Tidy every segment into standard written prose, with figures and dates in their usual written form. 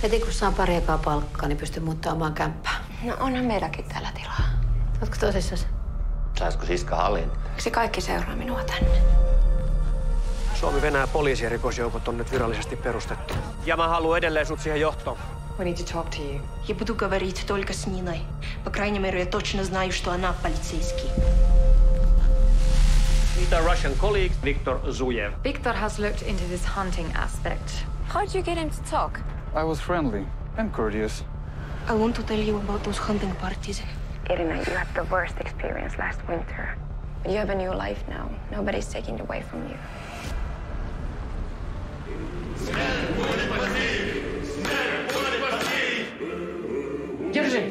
Heti kun saan pari ekaa palkkaa, niin pystyn muuttamaan omaan kämppään. No onhan meilläkin täällä tilaa. Ootko tosissasi? Saisiko Siska hallin? Miksi kaikki seuraa minua tänne? Suomi-Venäjä poliisi- ja rikosjoukot on nyt virallisesti perustettu. Ja mä haluan edelleen sut siihen johtoon. We need to talk to you. Я буду говорить только с Ниной. По крайней мере, я точно знаю, что она полицейский. Meet our Russian colleague, Viktor Zuyev. Viktor has looked into this hunting aspect. How'd you get him to talk? I was friendly and courteous. I want to tell you about those hunting parties. Irina, you had the worst experience last winter. But you have a new life now. Nobody's taking it away from you. Держи!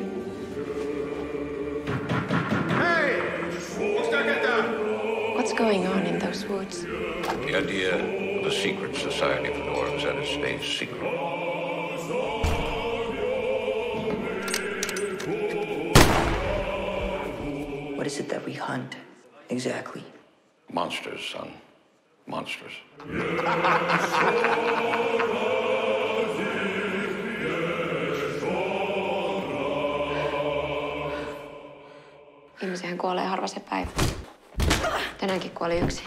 What's going on in those woods? The idea of a secret society of dwarves at its stays secret. What is it that we hunt, exactly? Monsters, son. Monsters. Ihmisiähän kuolee harva se päivä. Tänäänkin kuoli yksi.